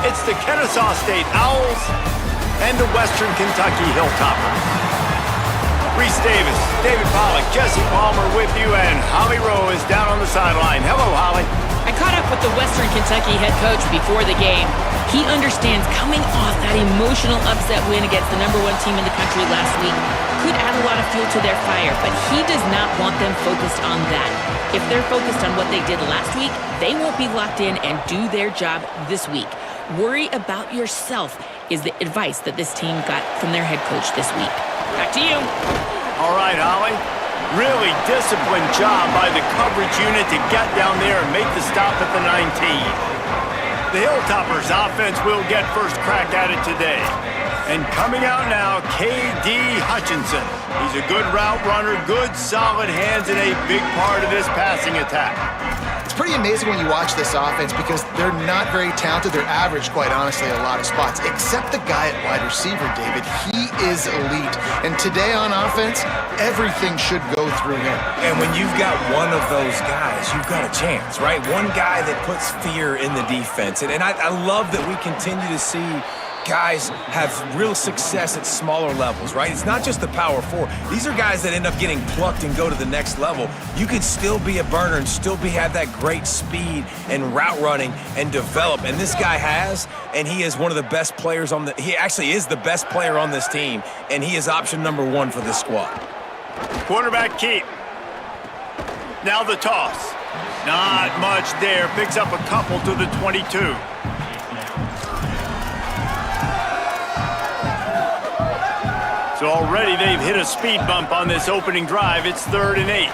It's the Kennesaw State Owls and the Western Kentucky Hilltoppers. Reese Davis, David Pollack, Jesse Palmer with you, and Holly Rowe is down on the sideline. Hello, Holly. I caught up with the Western Kentucky head coach before the game. He understands coming off that emotional upset win against the #1 team in the country last week could add a lot of fuel to their fire, but he does not want them focused on that. If they're focused on what they did last week, they won't be locked in and do their job this week. Worry about yourself is the advice that this team got from their head coach this week. Back to you. All right, Holly. Really disciplined job by the coverage unit to get down there and make the stop at the 19. The Hilltoppers offense will get first crack at it today. And coming out now, K.D. Hutchinson. He's a good route runner, good solid hands, and a big part of this passing attack. It's pretty amazing when you watch this offense because they're not very talented. They're average, quite honestly, at a lot of spots, except the guy at wide receiver, David. He is elite. And today on offense, everything should go through him. And when you've got one of those guys, you've got a chance, right? One guy that puts fear in the defense. And I love that we continue to see guys have real success at smaller levels, right? It's not just the power four. These are guys that end up getting plucked and go to the next level. You could still be a burner and still have that great speed and route running and develop. And this guy has, and he is one of the best players on he actually is the best player on this team, and he is option #1 for this squad. Quarterback keep. Now the toss. Not much there. Picks up a couple to the 22. So already they've hit a speed bump on this opening drive. It's 3rd and 8.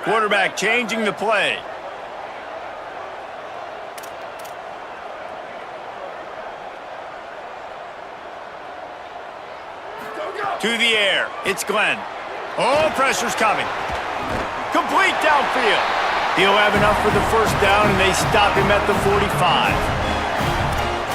Quarterback changing the play. To the air. It's Glenn. Oh, pressure's coming. Complete downfield. He'll have enough for the first down, and they stop him at the 45.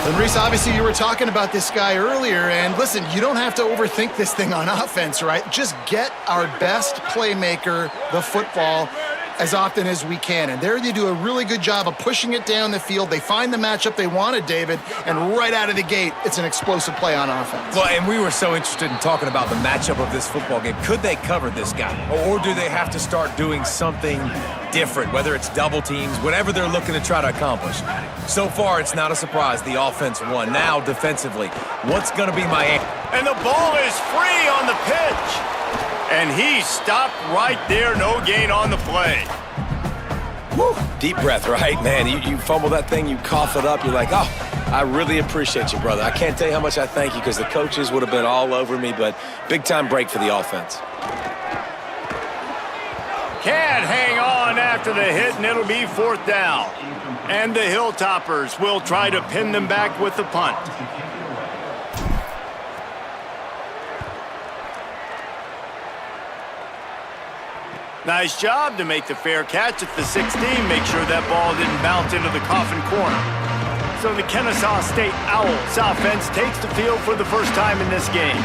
And Reese, obviously you were talking about this guy earlier, and listen, you don't have to overthink this thing on offense, right? Just get our best playmaker the football as often as we can. And there they do a really good job of pushing it down the field. They find the matchup they wanted, David, and right out of the gate, it's an explosive play on offense. Well, and we were so interested in talking about the matchup of this football game. Could they cover this guy? Or do they have to start doing something different, whether it's double teams, whatever they're looking to try to accomplish? So far, it's not a surprise. The offense won. Now, defensively, what's going to be my aim? And the ball is free on the pitch. And he stopped right there. No gain on the play. Woo. Deep breath, right, man? You fumble that thing, you cough it up, you're like, oh, I really appreciate you, brother. I can't tell you how much I thank you because the coaches would have been all over me, but big-time break for the offense. Can't hang on after the hit, and it'll be 4th down. And the Hilltoppers will try to pin them back with the punt. Nice job to make the fair catch at the 16. Make sure that ball didn't bounce into the coffin corner. So the Kennesaw State Owls offense takes the field for the first time in this game.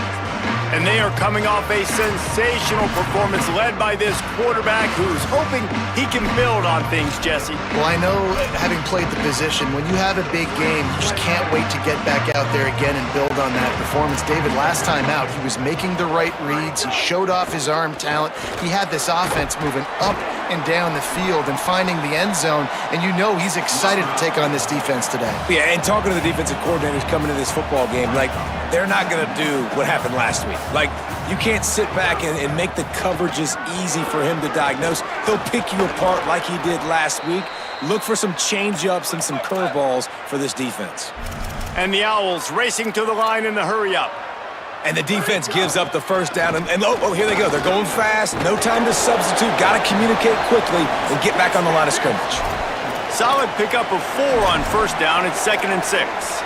And they are coming off a sensational performance led by this quarterback who's hoping he can build on things, Jesse. Well, I know, having played the position, when you have a big game, you just can't wait to get back out there again and build on that performance. David, last time out, he was making the right reads. He showed off his arm talent. He had this offense moving up and down the field and finding the end zone, and you know he's excited to take on this defense today. Yeah, and talking to the defensive coordinators coming to this football game, like, they're not going to do what happened last week. Like, you can't sit back and make the coverages easy for him to diagnose. He'll pick you apart like he did last week. Look for some change-ups and some curveballs for this defense. And the Owls racing to the line in the hurry-up. And the defense gives up the first down. And oh, here they go. They're going fast. No time to substitute. Got to communicate quickly and get back on the line of scrimmage. Solid pickup of 4 on first down. It's 2nd and 6.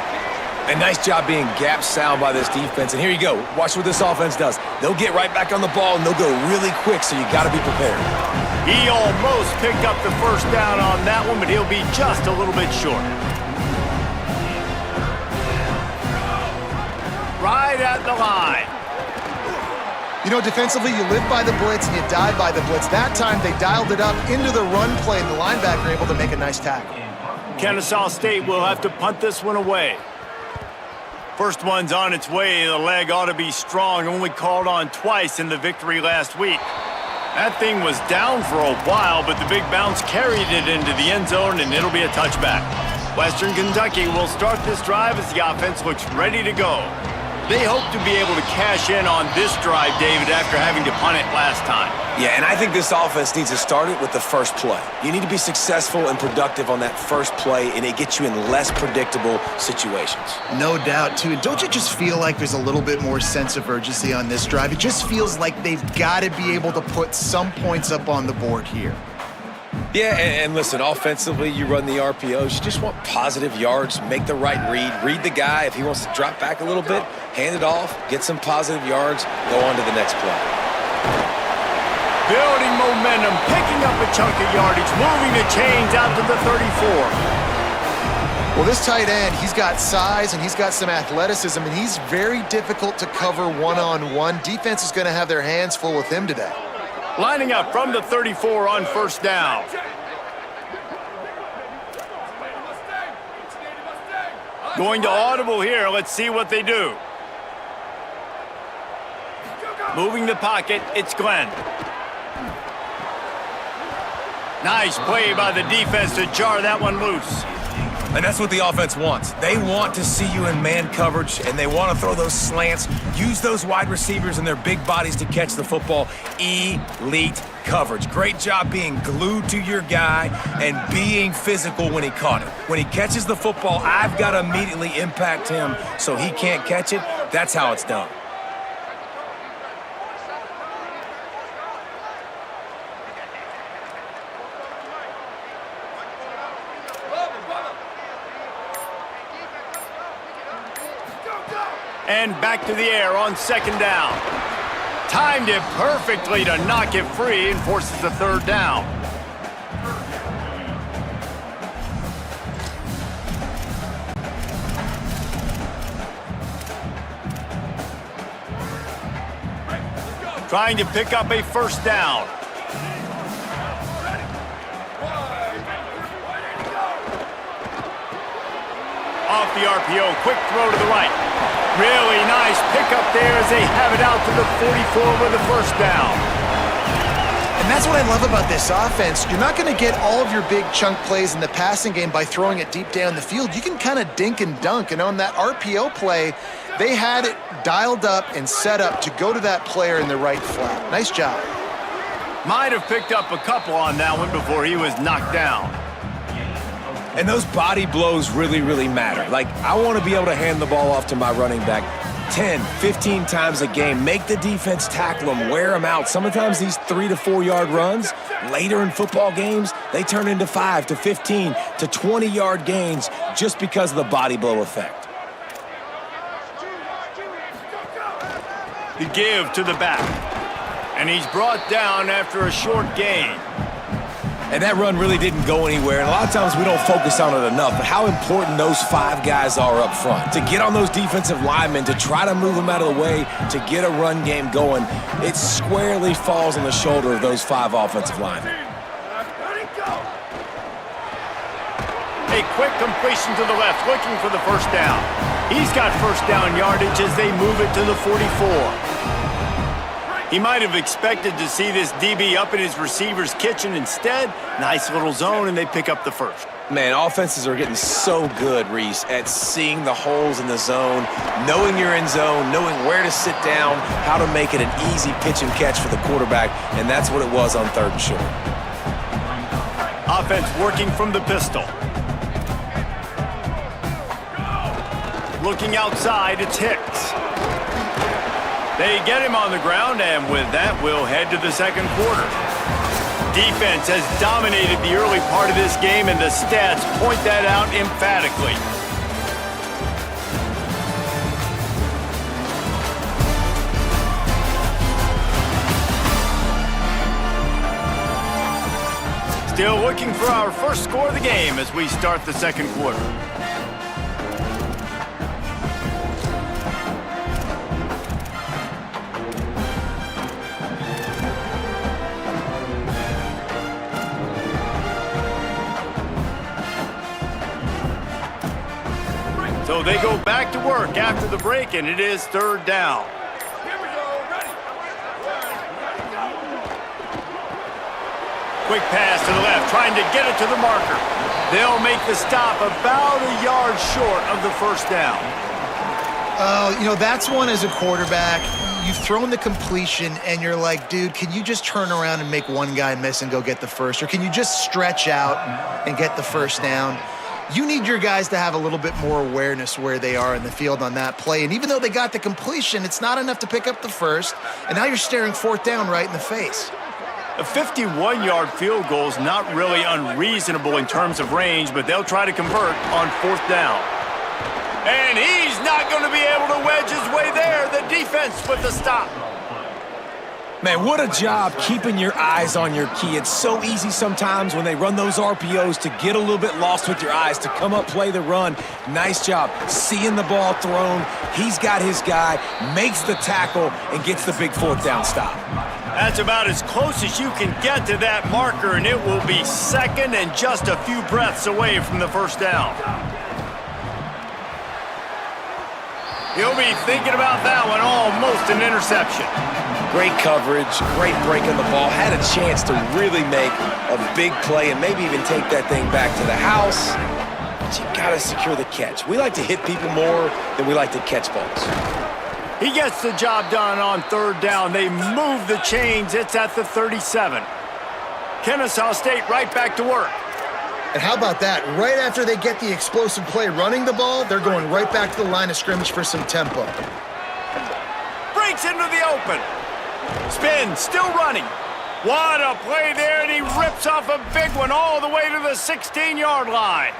A nice job being gap sound by this defense. And here you go. Watch what this offense does. They'll get right back on the ball, and they'll go really quick, so you got to be prepared. He almost picked up the first down on that one, but he'll be just a little bit short. Right at the line. You know, defensively, you live by the blitz and you die by the blitz. That time, they dialed it up into the run play, and the linebacker able to make a nice tackle. Kennesaw State will have to punt this one away. First one's on its way. The leg ought to be strong. Only called on twice in the victory last week. That thing was down for a while, but the big bounce carried it into the end zone, and it'll be a touchback. Western Kentucky will start this drive as the offense looks ready to go. They hope to be able to cash in on this drive, David, after having to punt it last time. Yeah, and I think this offense needs to start it with the first play. You need to be successful and productive on that first play, and it gets you in less predictable situations. No doubt, too. And don't you just feel like there's a little bit more sense of urgency on this drive? It just feels like they've got to be able to put some points up on the board here. Yeah, and listen, offensively, you run the RPOs. You just want positive yards, make the right read the guy. If he wants to drop back a little bit, hand it off, get some positive yards, go on to the next play. Building momentum, picking up a chunk of yardage, moving the chains out to the 34. Well, this tight end, he's got size and he's got some athleticism, and he's very difficult to cover one-on-one. Defense is going to have their hands full with him today. Lining up from the 34 on first down. Going to audible here. Let's see what they do. Moving the pocket, it's Glenn. Nice play by the defense to jar that one loose. And that's what the offense wants. They want to see you in man coverage, and they want to throw those slants, use those wide receivers and their big bodies to catch the football. Elite coverage. Great job being glued to your guy and being physical when he caught it. When he catches the football, I've got to immediately impact him so he can't catch it. That's how it's done. And back to the air on second down. Timed it perfectly to knock it free and forces the third down. Trying to pick up a first down. Off the RPO, quick throw to the right. Really nice pickup there as they have it out to the 44 with a first down. And that's what I love about this offense. You're not going to get all of your big chunk plays in the passing game by throwing it deep down the field. You can kind of dink and dunk. And on that RPO play, they had it dialed up and set up to go to that player in the right flat. Nice job. Might have picked up a couple on that one before he was knocked down. And those body blows really, really matter. Like, I want to be able to hand the ball off to my running back 10, 15 times a game. Make the defense tackle them, wear them out. Sometimes these 3 to 4 yard runs, later in football games, they turn into 5 to 15 to 20 yard gains just because of the body blow effect. The give to the back. And he's brought down after a short gain. And that run really didn't go anywhere. And a lot of times we don't focus on it enough, but how important those 5 guys are up front. To get on those defensive linemen, to try to move them out of the way, to get a run game going, it squarely falls on the shoulder of those 5 offensive linemen. A quick completion to the left, looking for the first down. He's got first down yardage as they move it to the 44. He might have expected to see this DB up in his receiver's kitchen. Instead, nice little zone, and they pick up the first. Man, offenses are getting so good, Reese, at seeing the holes in the zone, knowing you're in zone, knowing where to sit down, how to make it an easy pitch and catch for the quarterback, and that's what it was on 3rd and short. Offense working from the pistol. Looking outside, it's Hicks. They get him on the ground, and with that, we'll head to the second quarter. Defense has dominated the early part of this game, and the stats point that out emphatically. Still looking for our first score of the game as we start the second quarter. So they go back to work after the break, and it is third down. Quick pass to the left, trying to get it to the marker. They'll make the stop about a yard short of the first down. Oh, you know, that's one as a quarterback. You've thrown the completion, and you're like, dude, can you just turn around and make one guy miss and go get the first? Or can you just stretch out and get the first down? You need your guys to have a little bit more awareness where they are in the field on that play. And even though they got the completion, it's not enough to pick up the first. And now you're staring fourth down right in the face. A 51-yard field goal is not really unreasonable in terms of range, but they'll try to convert on fourth down. And he's not going to be able to wedge his way there. The defense with the stop. Man, what a job keeping your eyes on your key. It's so easy sometimes when they run those RPOs to get a little bit lost with your eyes, to come up, play the run. Nice job seeing the ball thrown. He's got his guy, makes the tackle, and gets the big fourth down stop. That's about as close as you can get to that marker, and it will be second and just a few breaths away from the first down. He'll be thinking about that one, almost an interception. Great coverage, great break on the ball. Had a chance to really make a big play and maybe even take that thing back to the house. But you gotta secure the catch. We like to hit people more than we like to catch balls. He gets the job done on third down. They move the chains. It's at the 37. Kennesaw State right back to work. And how about that? Right after they get the explosive play running the ball, they're going right back to the line of scrimmage for some tempo. Breaks into the open. Spin, still running. What a play there, and he rips off a big one all the way to the 16-yard line.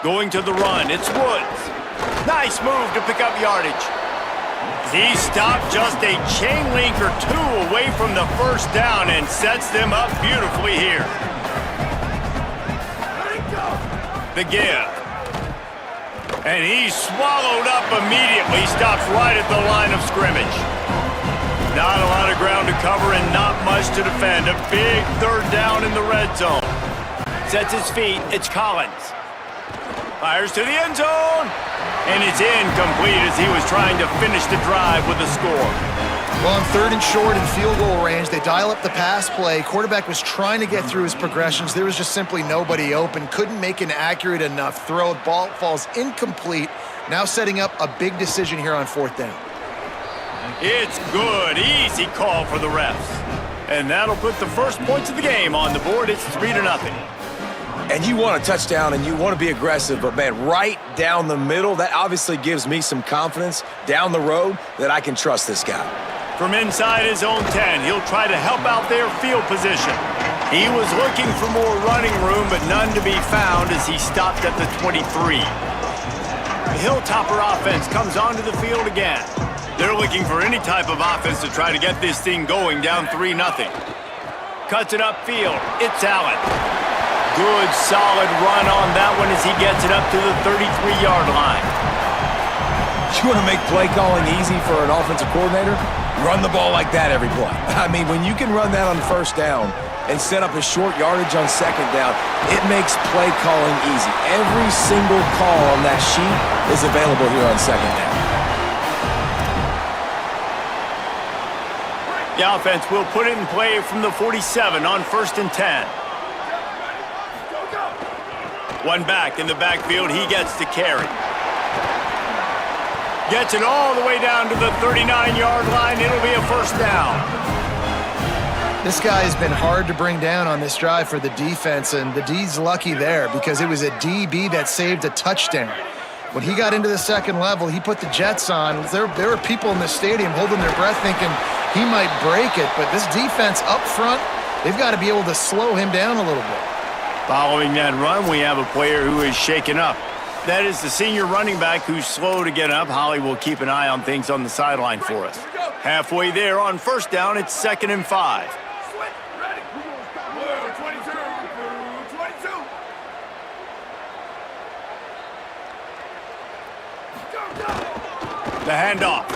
Going to the run, it's Woods. Nice move to pick up yardage. He stopped just a chain link or two away from the first down and sets them up beautifully here. The give. And he's swallowed up immediately, stops right at the line of scrimmage. Not a lot of ground to cover and not much to defend. A big third down in the red zone. Sets his feet, it's Collins. Fires to the end zone, and it's incomplete as he was trying to finish the drive with a score. Well, on third and short and field goal range, they dial up the pass play. Quarterback was trying to get through his progressions. There was just simply nobody open. Couldn't make an accurate enough throw. Ball falls incomplete. Now setting up a big decision here on fourth down. It's good. Easy call for the refs. And that'll put the first points of the game on the board. It's 3-0. And you want a touchdown and you want to be aggressive, but man, right down the middle, that obviously gives me some confidence down the road that I can trust this guy. From inside his own 10, he'll try to help out their field position. He was looking for more running room, but none to be found as he stopped at the 23. The Hilltopper offense comes onto the field again. They're looking for any type of offense to try to get this thing going down 3-0. Cuts it upfield. It's Allen. Good, solid run on that one as he gets it up to the 33-yard line. You want to make play calling easy for an offensive coordinator? Run the ball like that every play. I mean, when you can run that on first down and set up a short yardage on second down, it makes play calling easy. Every single call on that sheet is available here on second down. The offense will put it in play from the 47 on 1st and 10. One back in the backfield, he gets to carry. Gets it all the way down to the 39-yard line. It'll be a first down. This guy has been hard to bring down on this drive for the defense, and the D's lucky there because it was a DB that saved a touchdown. When he got into the second level, he put the Jets on. There were people in the stadium holding their breath thinking he might break it, but this defense up front, they've got to be able to slow him down a little bit. Following that run, we have a player who is shaken up. That is the senior running back who's slow to get up. Holly will keep an eye on things on the sideline for us. Halfway there on first down, it's 2nd and 5. The handoff.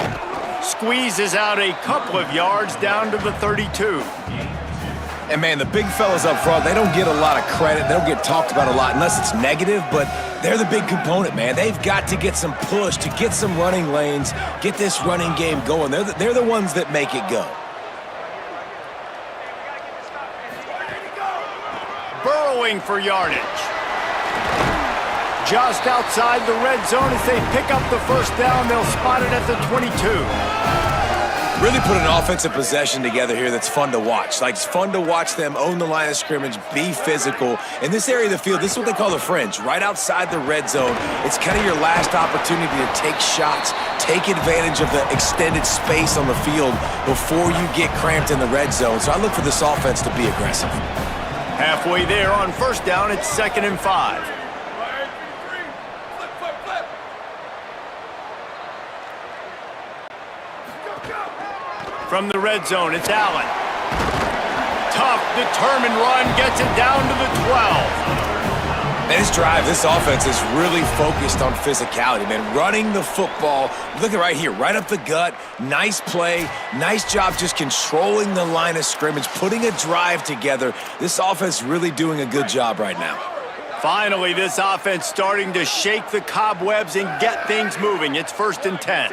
Squeezes out a couple of yards down to the 32. And, man, the big fellas up front, they don't get a lot of credit. They don't get talked about a lot unless it's negative, but they're the big component, man. They've got to get some push, to get some running lanes, get this running game going. They're the ones that make it go. Burrowing for yardage. Just outside the red zone as they pick up the first down. They'll spot it at the 22. Really put an offensive possession together here that's fun to watch. Like, it's fun to watch them own the line of scrimmage, be physical. In this area of the field, this is what they call the fringe, right outside the red zone. It's kind of your last opportunity to take shots, take advantage of the extended space on the field before you get cramped in the red zone. So I look for this offense to be aggressive. Halfway there on first down, it's 2nd and 5. From the red zone, it's Allen. Tough, determined run, gets it down to the 12. Man, this drive, this offense is really focused on physicality, man. Running the football, look at right here, right up the gut. Nice play, nice job just controlling the line of scrimmage, putting a drive together. This offense really doing a good job right now. Finally, this offense starting to shake the cobwebs and get things moving. It's 1st and 10.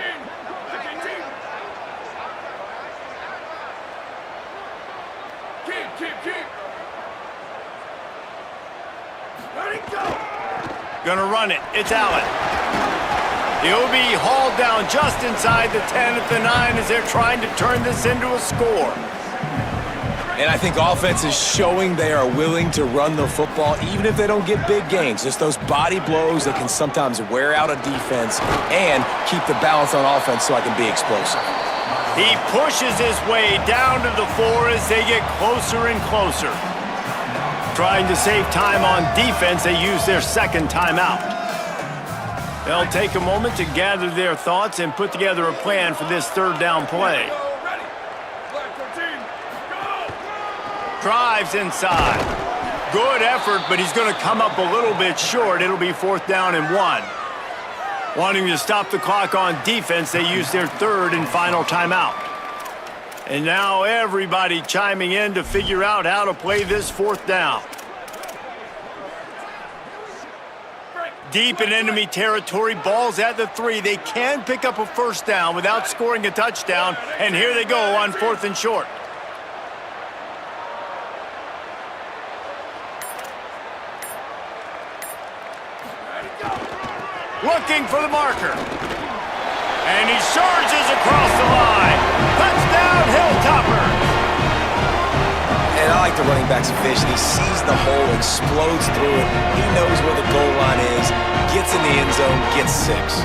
Gonna run it. It's Allen. He'll be hauled down just inside the 10 at the 9 as they're trying to turn this into a score. And I think offense is showing they are willing to run the football even if they don't get big gains. Just those body blows that can sometimes wear out a defense and keep the balance on offense so I can be explosive. He pushes his way down to the 4 as they get closer and closer. Trying to save time on defense, they use their 2nd timeout. They'll take a moment to gather their thoughts and put together a plan for this 3rd down play. Drives inside. Good effort, but he's going to come up a little bit short. It'll be 4th down and 1. Wanting to stop the clock on defense, they use their 3rd and final timeout. And now everybody chiming in to figure out how to play this 4th down. Deep in enemy territory, ball's at the 3. They can pick up a first down without scoring a touchdown, and here they go on 4th and short. Looking for the marker. And he surges across the line. Touchdown, Hilltoppers! And I like the running back's vision. He sees the hole, explodes through it. He knows where the goal line is, gets in the end zone, gets 6.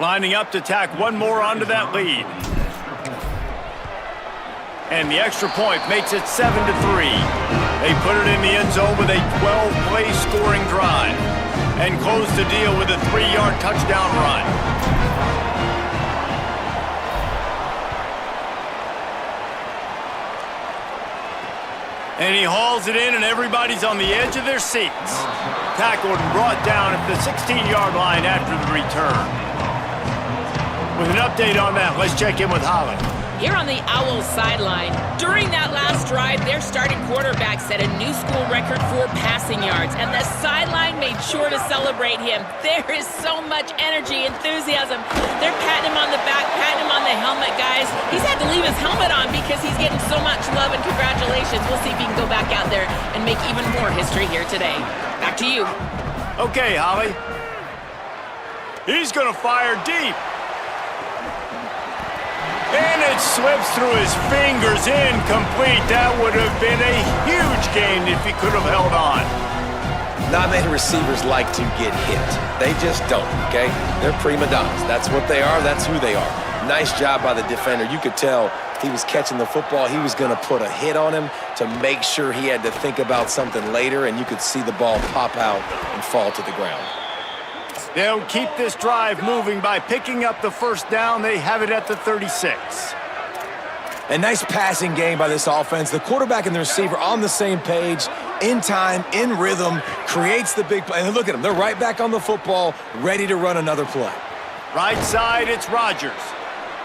Lining up to tack one more onto that lead. And the extra point makes it 7-3. They put it in the end zone with a 12-play scoring drive and close the deal with a 3-yard touchdown run. And he hauls it in, and everybody's on the edge of their seats. Tackled and brought down at the 16-yard line after the return. With an update on that, let's check in with Holly. Here on the Owls sideline, during that last drive, their starting quarterback set a new school record for passing yards, and the sideline made sure to celebrate him. There is so much energy, enthusiasm. They're patting him on the back, patting him on the helmet, guys. He's had to leave his helmet on because he's getting so much love and congratulations. We'll see if he can go back out there and make even more history here today. Back to you. Okay, Holly. He's going to fire deep. And it slips through his fingers, incomplete. That would have been a huge gain if he could have held on. Not many receivers like to get hit. They just don't, okay? They're prima donnas. That's what they are. That's who they are. Nice job by the defender. You could tell he was catching the football. He was going to put a hit on him to make sure he had to think about something later, and you could see the ball pop out and fall to the ground. They'll keep this drive moving by picking up the first down. They have it at the 36. A nice passing game by this offense. The quarterback and the receiver on the same page, in time, in rhythm, creates the big play. And look at them. They're right back on the football, ready to run another play. Right side, it's Rodgers.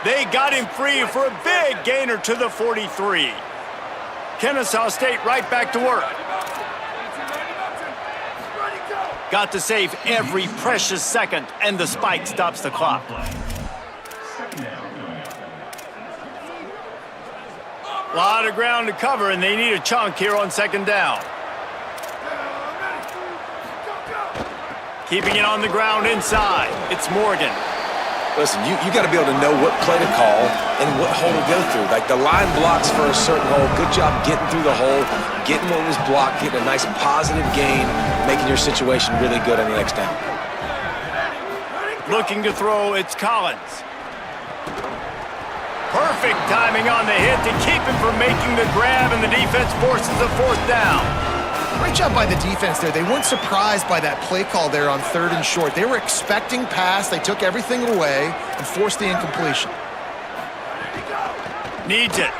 They got him free for a big gainer to the 43. Kennesaw State right back to work. Got to save every precious second, and the spike stops the clock. A lot of ground to cover, and they need a chunk here on second down. Keeping it on the ground inside. It's Morgan. Listen, you got to be able to know what play to call and what hole to go through. Like the line blocks for a certain hole. Good job getting through the hole, getting what was blocked, getting a nice positive gain, making your situation really good on the next down. Looking to throw, it's Collins. Perfect timing on the hit to keep him from making the grab, and the defense forces a fourth down. Great job by the defense there. They weren't surprised by that play call there on 3rd and short. They were expecting pass. They took everything away and forced the incompletion. Needs it.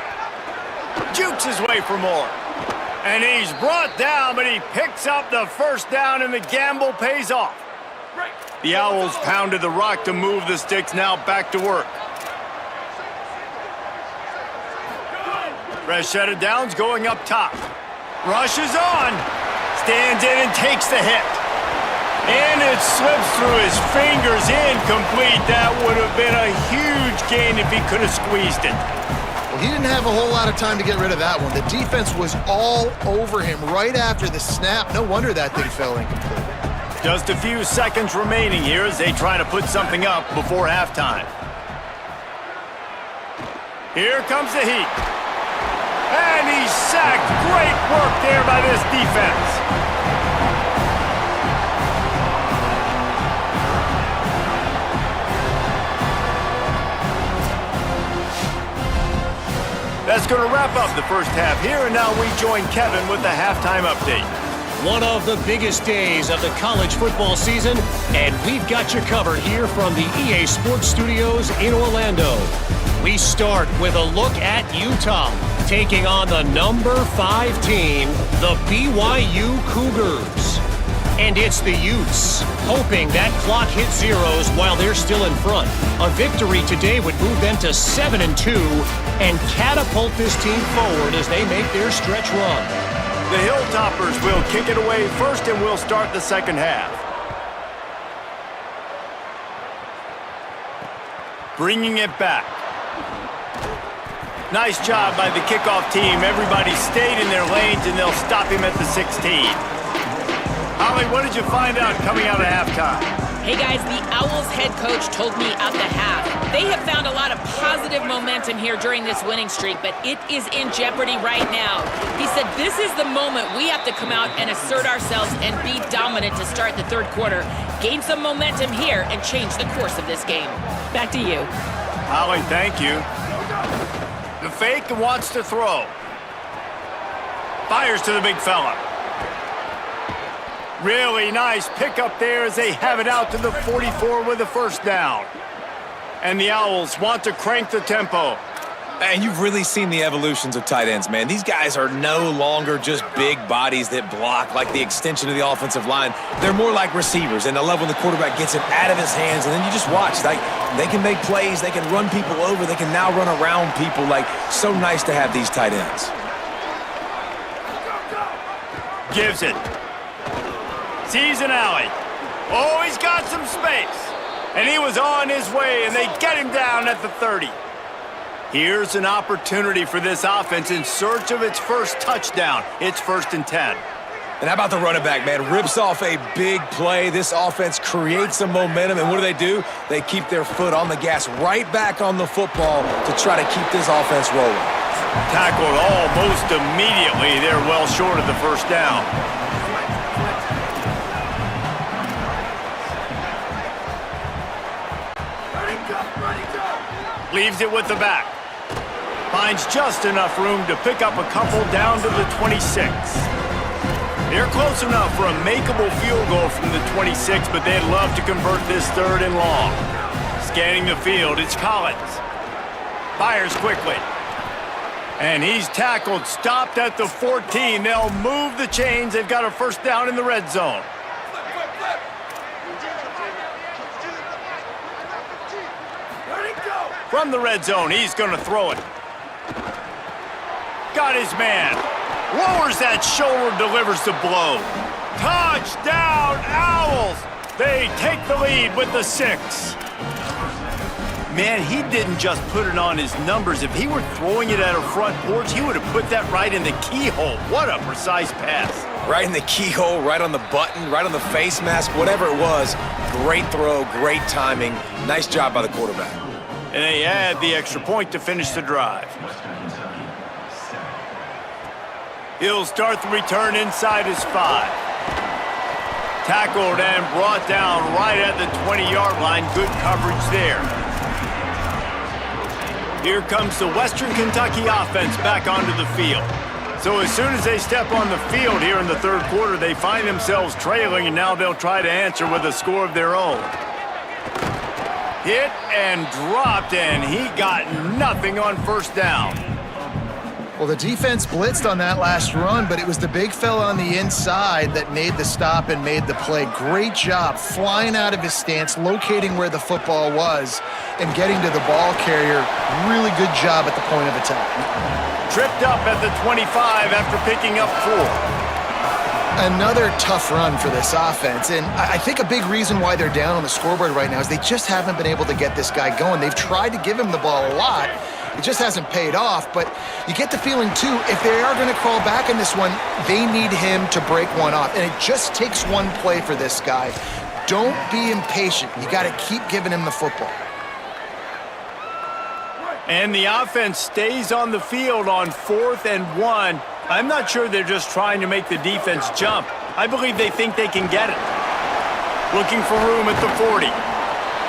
Jukes his way for more. And he's brought down, but he picks up the first down, and the gamble pays off. The Owls pounded the rock to move the sticks, now back to work. Fresh set of downs going up top. Rushes on. Stands in and takes the hit. And it slips through his fingers, incomplete. That would have been a huge gain if he could have squeezed it. Well, he didn't have a whole lot of time to get rid of that one. The defense was all over him right after the snap. No wonder that thing fell incomplete. Just a few seconds remaining here as they try to put something up before halftime. Here comes the heat. And he's sacked. Great work there by this defense. That's going to wrap up the first half here, and now we join Kevin with the halftime update. One of the biggest days of the college football season, and we've got you covered here from the EA Sports Studios in Orlando. We start with a look at Utah, taking on the number 5 team, the BYU Cougars. And it's the Utes, hoping that clock hits zeros while they're still in front. A victory today would move them to 7-2 and catapult this team forward as they make their stretch run. The Hilltoppers will kick it away first, and we'll start the second half. Bringing it back. Nice job by the kickoff team. Everybody stayed in their lanes, and they'll stop him at the 16. Holly, what did you find out coming out of halftime? Hey guys, the Owls head coach told me at the half they have found a lot of positive momentum here during this winning streak, but it is in jeopardy right now. He said this is the moment we have to come out and assert ourselves and be dominant to start the third quarter, gain some momentum here, and change the course of this game. Back to you. Holly, thank you. The fake wants to throw. Fires to the big fella. Really nice pickup there as they have it out to the 44 with the first down. And the Owls want to crank the tempo. And you've really seen the evolutions of tight ends, man. These guys are no longer just big bodies that block like the extension of the offensive line. They're more like receivers, and I love when the quarterback gets it out of his hands, and then you just watch. Like, they can make plays, they can run people over, they can now run around people. Like, so nice to have these tight ends. Gives it. Sees an alley. Oh, he's got some space. And he was on his way, and they get him down at the 30. Here's an opportunity for this offense in search of its first touchdown. It's 1st and 10. And how about the running back, man? Rips off a big play. This offense creates some momentum, and what do? They keep their foot on the gas, right back on the football to try to keep this offense rolling. Tackled almost immediately. They're well short of the first down. Leaves it with the back. finds just enough room to pick up a couple down to the 26. They're close enough for a makeable field goal from the 26, but they'd love to convert this 3rd and long. Scanning the field, it's Collins. Fires quickly. And he's tackled, stopped at the 14. They'll move the chains. They've got a first down in the red zone. From the red zone, he's going to throw it. Got his man. Lowers that shoulder, delivers the blow. Touchdown, Owls! They take the lead with the 6. Man, he didn't just put it on his numbers. If he were throwing it at a front porch, he would have put that right in the keyhole. What a precise pass. Right in the keyhole, right on the button, right on the face mask, whatever it was. Great throw, great timing. Nice job by the quarterback. And they add the extra point to finish the drive. He'll start the return inside his 5. Tackled and brought down right at the 20-yard line. Good coverage there. Here comes the Western Kentucky offense back onto the field. So as soon as they step on the field here in the 3rd quarter, they find themselves trailing, and now they'll try to answer with a score of their own. Hit and dropped, and he got nothing on first down. Well, the defense blitzed on that last run, but it was the big fella on the inside that made the stop and made the play. Great job flying out of his stance, locating where the football was, and getting to the ball carrier. Really good job at the point of attack. Tripped up at the 25 after picking up 4. Another tough run for this offense, and I think a big reason why they're down on the scoreboard right now is they just haven't been able to get this guy going. They've tried to give him the ball a lot. It just hasn't paid off, but you get the feeling, too, if they are going to crawl back in this one, they need him to break one off, and it just takes one play for this guy. Don't be impatient. You got to keep giving him the football. And the offense stays on the field on 4th and 1. I'm not sure they're just trying to make the defense jump. I believe they think they can get it. Looking for room at the 40.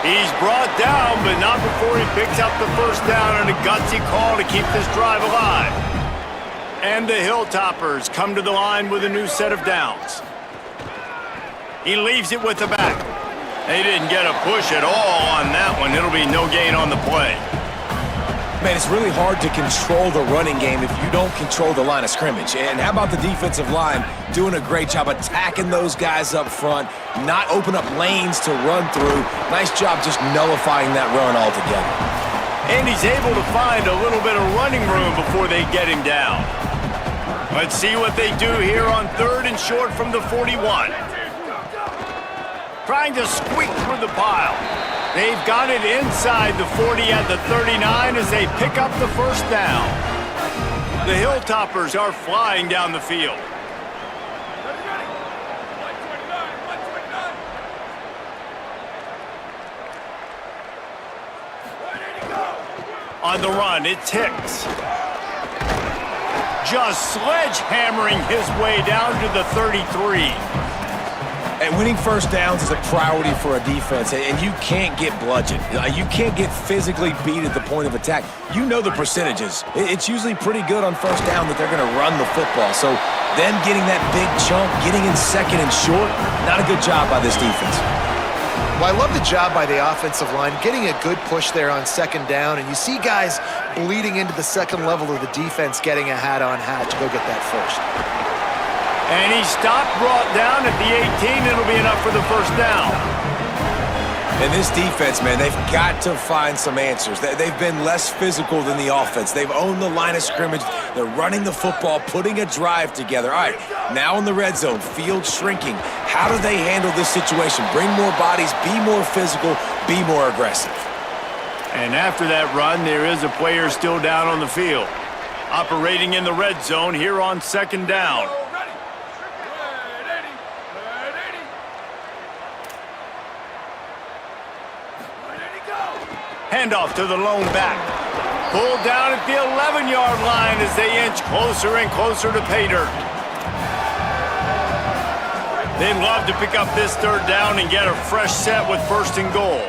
He's brought down, but not before he picks up the first down and a gutsy call to keep this drive alive. And the Hilltoppers come to the line with a new set of downs. He leaves it with the back. They didn't get a push at all on that one. It'll be no gain on the play. Man, it's really hard to control the running game if you don't control the line of scrimmage. And how about the defensive line doing a great job attacking those guys up front, not open up lanes to run through. Nice job just nullifying that run altogether. And he's able to find a little bit of running room before they get him down. Let's see what they do here on 3rd and short from the 41. Trying to squeak through the pile. They've got it inside the 40 at the 39 as they pick up the first down. The Hilltoppers are flying down the field. On the run, it's Hicks. Just sledgehammering his way down to the 33. And winning first downs is a priority for a defense, and you can't get bludgeoned. You can't get physically beat at the point of attack. You know the percentages. It's usually pretty good on first down that they're going to run the football. So them getting that big chunk, getting in 2nd and short, not a good job by this defense. Well, I love the job by the offensive line, getting a good push there on 2nd down, and you see guys bleeding into the 2nd level of the defense getting a hat-on-hat to go get that first. And he stopped, brought down at the 18. It'll be enough for the first down. And this defense, man, they've got to find some answers. They've been less physical than the offense. They've owned the line of scrimmage. They're running the football, putting a drive together. All right, now in the red zone, field shrinking. How do they handle this situation? Bring more bodies, be more physical, be more aggressive. And after that run, there is a player still down on the field. Operating in the red zone here on 2nd down. Handoff to the lone back. Pulled down at the 11-yard line as they inch closer and closer to pay dirt. They'd love to pick up this 3rd down and get a fresh set with 1st and goal.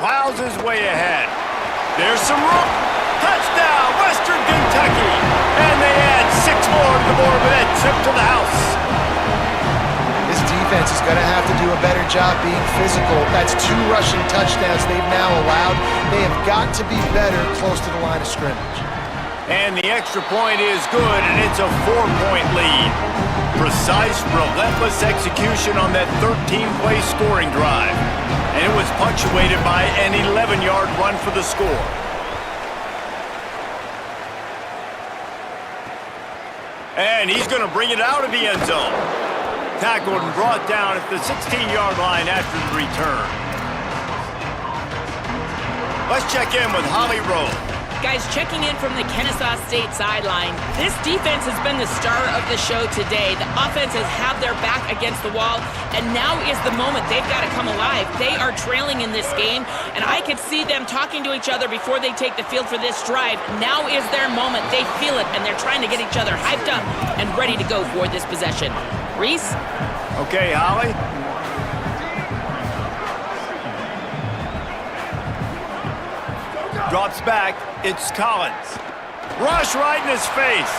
Plows his way ahead. There's some room. Touchdown, Western Kentucky. And they add 6 more to the board with that trip to the house. This defense is going to have to do a better job being physical. That's 2 rushing touchdowns they've now allowed. They have got to be better close to the line of scrimmage. And the extra point is good, and it's a 4-point lead. Precise, relentless execution on that 13-play scoring drive. And it was punctuated by an 11-yard run for the score. And he's going to bring it out of the end zone. Tackled and brought down at the 16-yard line after the return. Let's check in with Holly Rowe. Guys, checking in from the Kennesaw State sideline. This defense has been the star of the show today. The offense has had their back against the wall, and now is the moment they've got to come alive. They are trailing in this game, and I could see them talking to each other before they take the field for this drive. Now is their moment. They feel it, and they're trying to get each other hyped up and ready to go for this possession. Reese? Okay, Holly. Drops back. It's Collins. Rush right in his face.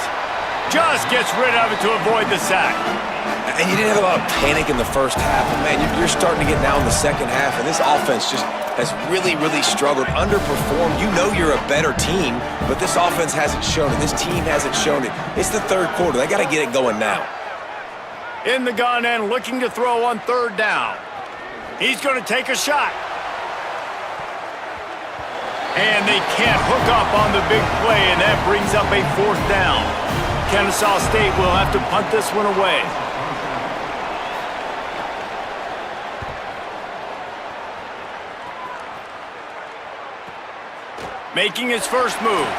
Just gets rid of it to avoid the sack. And you didn't have a lot of panic in the first half. But man, you're starting to get now in the second half, and this offense just has really, really struggled, underperformed. You know you're a better team, but this offense hasn't shown it. This team hasn't shown it. It's the third quarter. They got to get it going now. In the gun and looking to throw on 3rd down. He's going to take a shot. And they can't hook up on the big play, and that brings up a 4th down. Kennesaw State will have to punt this one away. Making his first move.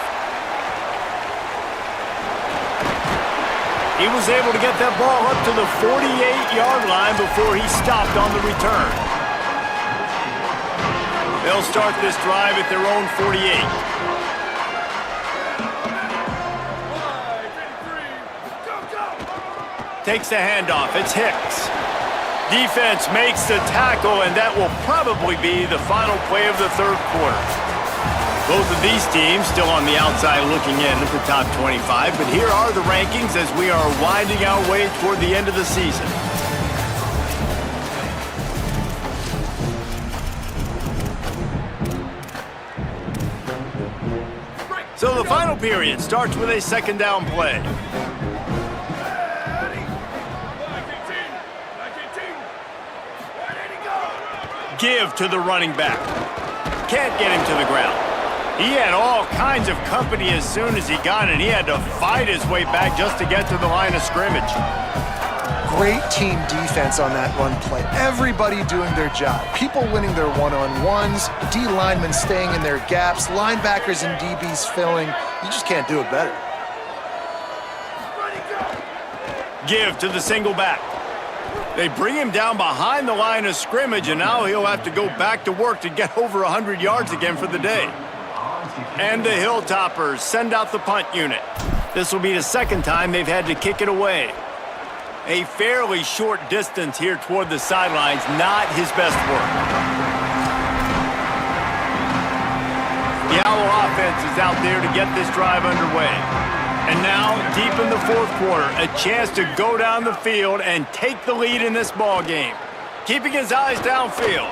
He was able to get that ball up to the 48-yard line before he stopped on the return. They'll start this drive at their own 48. Takes the handoff. It's Hicks. Defense makes the tackle, and that will probably be the final play of the 3rd quarter. Both of these teams still on the outside looking in at the top 25, but here are the rankings as we are winding our way toward the end of the season. So the final period starts with a 2nd down play. Give to the running back. Can't get him to the ground. He had all kinds of company as soon as he got it. He had to fight his way back just to get to the line of scrimmage. Great team defense on that run play. Everybody doing their job. People winning their one-on-ones, D linemen staying in their gaps, linebackers and DBs filling. You just can't do it better. Give to the single back. They bring him down behind the line of scrimmage, and now he'll have to go back to work to get over 100 yards again for the day. And the Hilltoppers send out the punt unit. This will be the 2nd time they've had to kick it away. A fairly short distance here toward the sidelines, not his best work. The Owl offense is out there to get this drive underway. And now, deep in the 4th quarter, a chance to go down the field and take the lead in this ball game. Keeping his eyes downfield.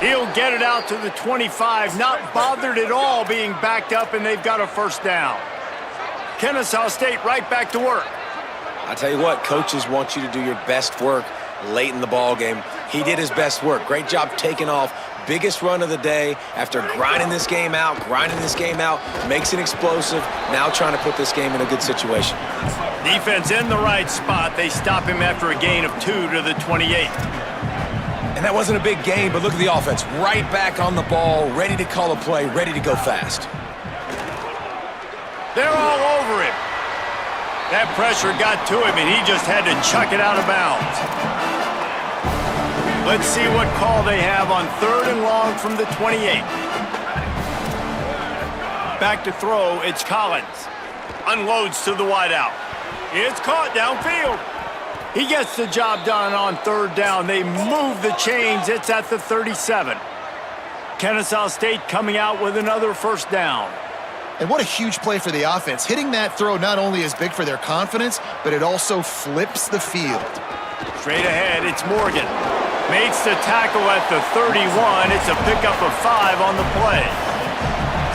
He'll get it out to the 25, not bothered at all being backed up, and they've got a 1st down. Kennesaw State right back to work. I tell you what, coaches want you to do your best work late in the ball game. He did his best work. Great job taking off. Biggest run of the day after grinding this game out, makes it explosive, now trying to put this game in a good situation. Defense in the right spot. They stop him after a gain of 2 to the 28. And that wasn't a big gain, but look at the offense. Right back on the ball, ready to call a play, ready to go fast. They're all over him. That pressure got to him, and he just had to chuck it out of bounds. Let's see what call they have on 3rd and long from the 28. Back to throw, it's Collins. Unloads to the wideout. It's caught downfield. He gets the job done on 3rd down. They move the chains. It's at the 37. Kennesaw State coming out with another first down. And what a huge play for the offense. Hitting that throw not only is big for their confidence, but it also flips the field. Straight ahead, it's Morgan. Makes the tackle at the 31. It's a pickup of 5 on the play.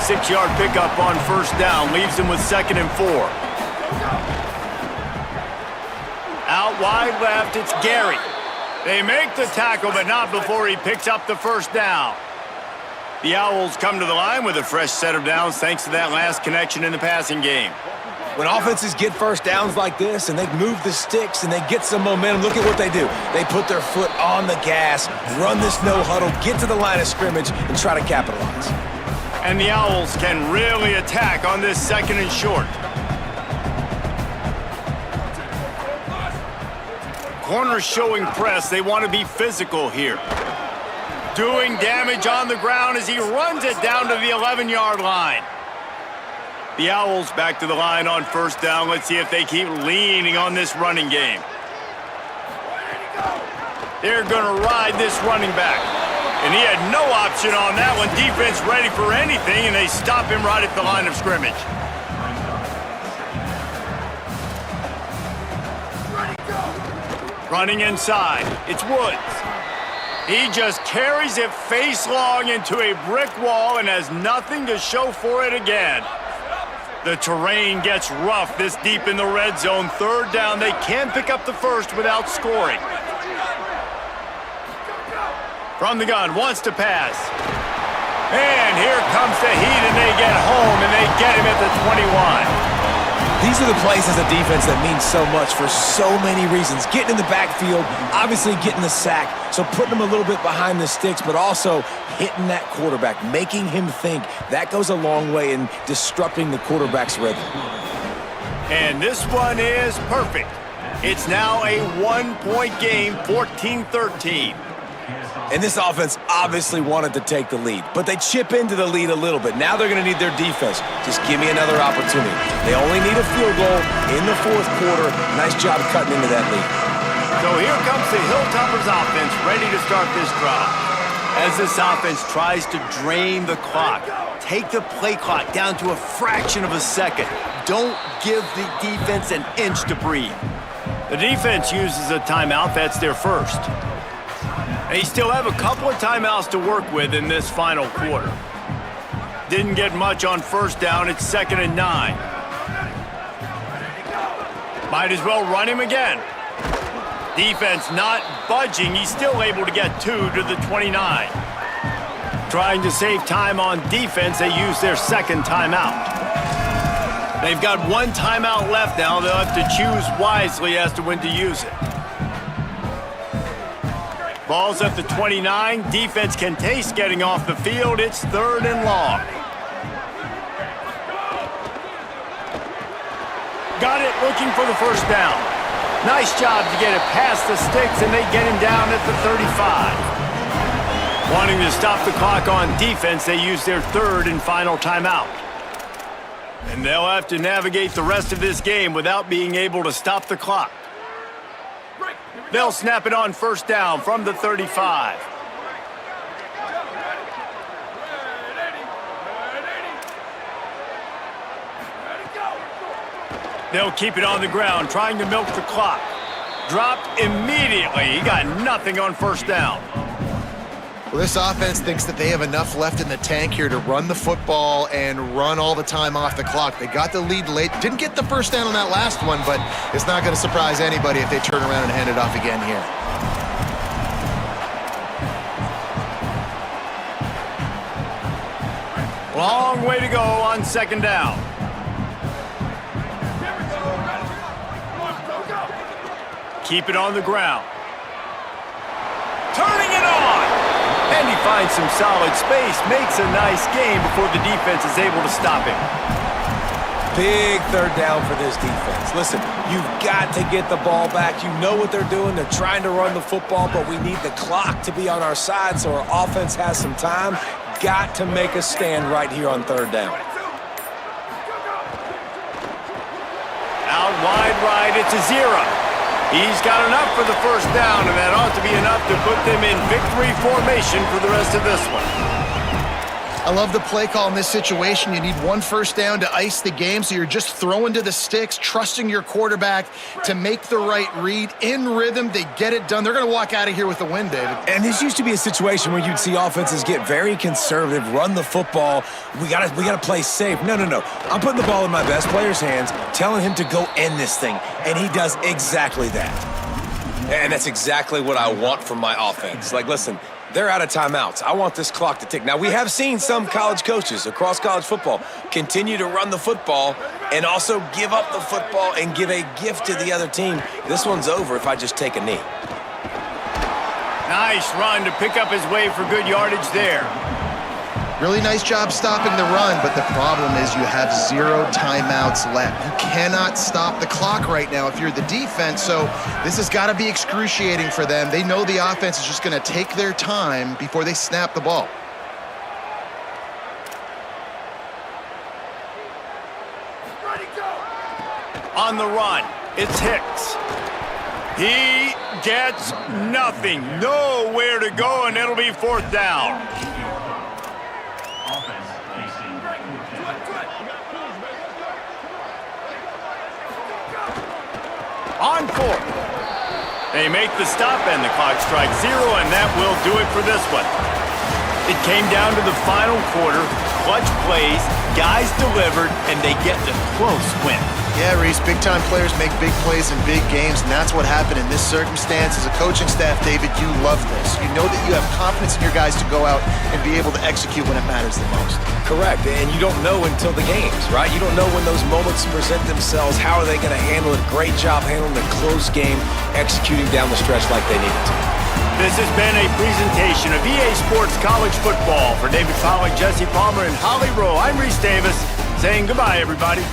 6-yard pickup on first down. Leaves him with 2nd and 4. Out wide left, it's Gary. They make the tackle, but not before he picks up the first down. The Owls come to the line with a fresh set of downs thanks to that last connection in the passing game. When offenses get first downs like this and they move the sticks and they get some momentum, look at what they do. They put their foot on the gas, run this no huddle, get to the line of scrimmage, and try to capitalize. And the Owls can really attack on this 2nd and short. Corners showing press. They want to be physical here. Doing damage on the ground as he runs it down to the 11-yard line. The Owls back to the line on first down. Let's see if they keep leaning on this running game. They're going to ride this running back. And he had no option on that one. Defense ready for anything, and they stop him right at the line of scrimmage. Running inside, it's Woods. He just carries it face long into a brick wall and has nothing to show for it again. The terrain gets rough this deep in the red zone. 3rd down, they can pick up the first without scoring. From the gun, wants to pass. And here comes the heat, and they get home, and they get him at the 21. These are the plays as a defense that mean so much for so many reasons. Getting in the backfield, obviously getting the sack, so putting him a little bit behind the sticks, but also hitting that quarterback, making him think. That goes a long way in disrupting the quarterback's rhythm. And this one is perfect. It's now a 1-point game, 14-13. And this offense obviously wanted to take the lead, but they chip into the lead a little bit. Now they're going to need their defense. Just give me another opportunity. They only need a field goal in the 4th quarter. Nice job cutting into that lead. So here comes the Hilltoppers offense ready to start this drive. As this offense tries to drain the clock, take the play clock down to a fraction of a second. Don't give the defense an inch to breathe. The defense uses a timeout. That's their first. They still have a couple of timeouts to work with in this final quarter. Didn't get much on first down. It's 2nd and 9. Might as well run him again. Defense not budging. He's still able to get 2 to the 29. Trying to save time on defense, they use their 2nd timeout. They've got 1 timeout left now. They'll have to choose wisely as to when to use it. Ball's at the 29. Defense can taste getting off the field. It's 3rd and long. Got it, looking for the first down. Nice job to get it past the sticks, and they get him down at the 35. Wanting to stop the clock on defense, they use their 3rd and final timeout. And they'll have to navigate the rest of this game without being able to stop the clock. They'll snap it on first down from the 35. They'll keep it on the ground, trying to milk the clock. Dropped immediately. He got nothing on first down. Well, this offense thinks that they have enough left in the tank here to run the football and run all the time off the clock. They got the lead late. Didn't get the first down on that last one, but it's not going to surprise anybody if they turn around and hand it off again here. Long way to go on 2nd down. Keep it on the ground. Turning it on! And he finds some solid space, makes a nice game before the defense is able to stop him. Big 3rd down for this defense. Listen, you've got to get the ball back. You know what they're doing. They're trying to run the football, but we need the clock to be on our side so our offense has some time. Got to make a stand right here on 3rd down. Out wide right, it's a 0. He's got enough for the first down, and that ought to be enough to put them in victory formation for the rest of this one. I love the play call in this situation. You need one first down to ice the game, so you're just throwing to the sticks, trusting your quarterback to make the right read. In rhythm, they get it done. They're going to walk out of here with the win, David. And this used to be a situation where you'd see offenses get very conservative, run the football. We gotta play safe. No. I'm putting the ball in my best player's hands, telling him to go end this thing, and he does exactly that. And that's exactly what I want from my offense. Like, listen, they're out of timeouts. I want this clock to tick. Now, we have seen some college coaches across college football continue to run the football and also give up the football and give a gift to the other team. This one's over if I just take a knee. Nice run to pick up his way for good yardage there. Really nice job stopping the run, but the problem is you have 0 timeouts left. You cannot stop the clock right now if you're the defense, so this has got to be excruciating for them. They know the offense is just going to take their time before they snap the ball. On the run, it's Hicks. He gets nothing. Nowhere to go, and it'll be 4th down. On 4th. They make the stop, and the clock strikes 0, and that will do it for this one. It came down to the final quarter. Clutch plays, guys delivered, and they get the close win. Yeah, Reese, big-time players make big plays in big games, and that's what happened in this circumstance. As a coaching staff, David, you love this. You know that you have confidence in your guys to go out and be able to execute when it matters the most. Correct, and you don't know until the games, right? You don't know when those moments present themselves. How are they going to handle it? Great job handling a close game, executing down the stretch like they needed to. This has been a presentation of EA Sports College Football. For David Pollock, Jesse Palmer, and Holly Rowe, I'm Reese Davis, saying goodbye, everybody.